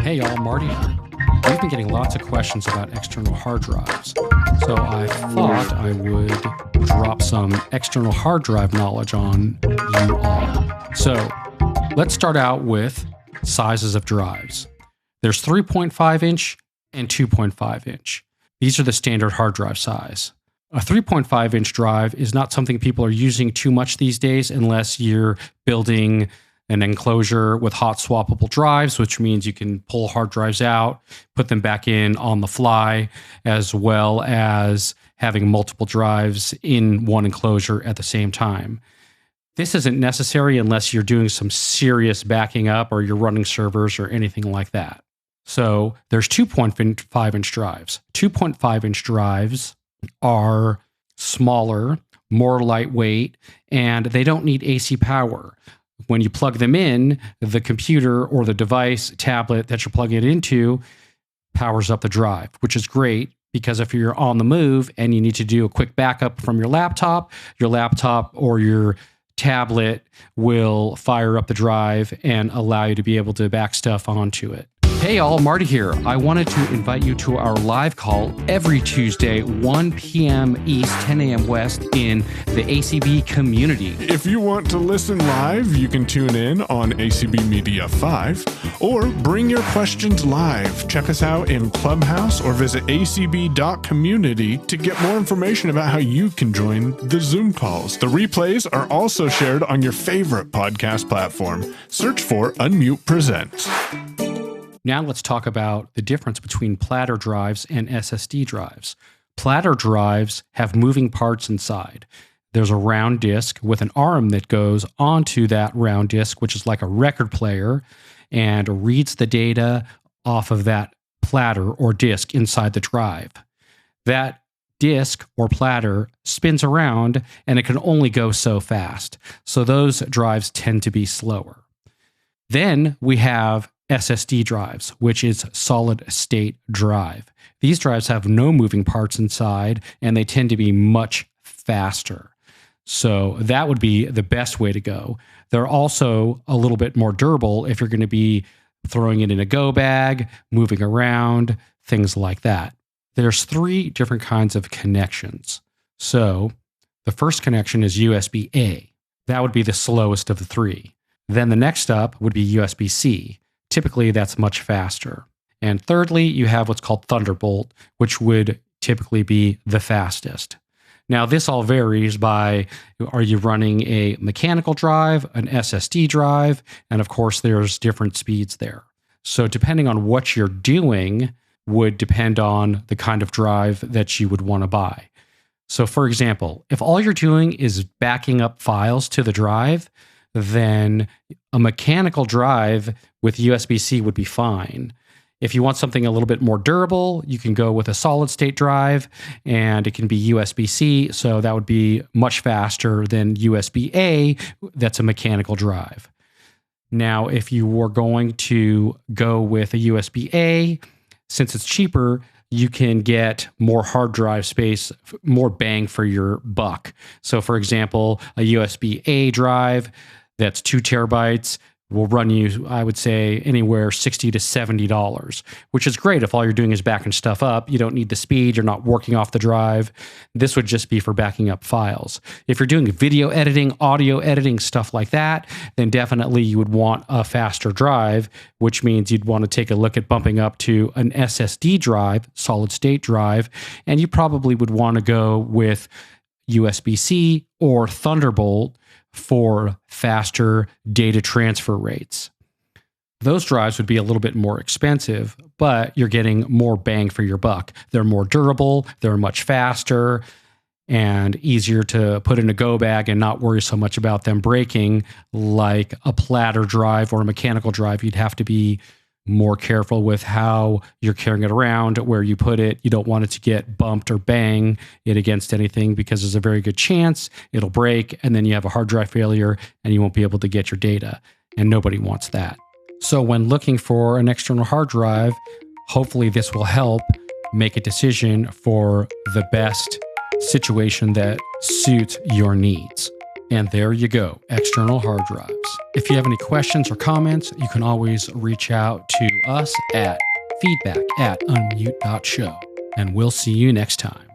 Hey y'all, Marty here. We've been getting lots of questions about external hard drives, so I thought I would drop some external hard drive knowledge on you all. So let's start out with sizes of drives. There's 3.5 inch and 2.5 inch. These are the standard hard drive size. A 3.5 inch drive is not something people are using too much these days unless you're building an enclosure with hot swappable drives, which means you can pull hard drives out, put them back in on the fly, as well as having multiple drives in one enclosure at the same time. This isn't necessary unless you're doing some serious backing up or you're running servers or anything like that. So there's 2.5 inch drives. 2.5 inch drives are smaller, more lightweight, and they don't need AC power. When you plug them in, the computer or the device, tablet that you're plugging it into powers up the drive, which is great because if you're on the move and you need to do a quick backup from your laptop or your tablet will fire up the drive and allow you to be able to back stuff onto it. Hey all, Marty here. I wanted to invite you to our live call every Tuesday, 1 p.m. East, 10 a.m. West in the ACB community. If you want to listen live, you can tune in on ACB Media 5 or bring your questions live. Check us out in Clubhouse or visit acb.community to get more information about how you can join the Zoom calls. The replays are also shared on your favorite podcast platform. Search for Unmute Presents. Now let's talk about the difference between platter drives and SSD drives. Platter drives have moving parts inside. There's a round disk with an arm that goes onto that round disk, which is like a record player, and reads the data off of that platter or disk inside the drive. That disk or platter spins around and it can only go so fast. So those drives tend to be slower. Then we have SSD drives, which is solid state drive. These drives have no moving parts inside and they tend to be much faster. So that would be the best way to go. They're also a little bit more durable if you're going to be throwing it in a go bag, moving around, things like that. There's 3 different kinds of connections. So the first connection is USB-A. That would be the slowest of the 3. Then the next up would be USB-C. Typically, that's much faster. And thirdly, you have what's called Thunderbolt, which would typically be the fastest. Now, this all varies by, are you running a mechanical drive, an SSD drive, and of course, there's different speeds there. So depending on what you're doing would depend on the kind of drive that you would want to buy. So for example, if all you're doing is backing up files to the drive, then a mechanical drive with USB-C would be fine. If you want something a little bit more durable, you can go with a solid state drive and it can be USB-C. So that would be much faster than USB-A. That's a mechanical drive. Now, if you were going to go with a USB-A, since it's cheaper, you can get more hard drive space, more bang for your buck. So for example, a USB-A drive that's 2 terabytes will run you, I would say, anywhere $60 to $70, which is great if all you're doing is backing stuff up. You don't need the speed. You're not working off the drive. This would just be for backing up files. If you're doing video editing, audio editing, stuff like that, then definitely you would want a faster drive, which means you'd want to take a look at bumping up to an SSD drive, solid state drive, and you probably would want to go with USB-C or Thunderbolt for faster data transfer rates. Those drives would be a little bit more expensive, but you're getting more bang for your buck. They're more durable, they're much faster, and easier to put in a go bag and not worry so much about them breaking like a platter drive or a mechanical drive. You'd have to be more careful with how you're carrying it around, where you put it. You don't want it to get bumped or bang it against anything because there's a very good chance it'll break and then you have a hard drive failure and you won't be able to get your data. And nobody wants that. So when looking for an external hard drive, hopefully this will help make a decision for the best situation that suits your needs. And there you go, external hard drives. If you have any questions or comments, you can always reach out to us at feedback@unmute.show. And we'll see you next time.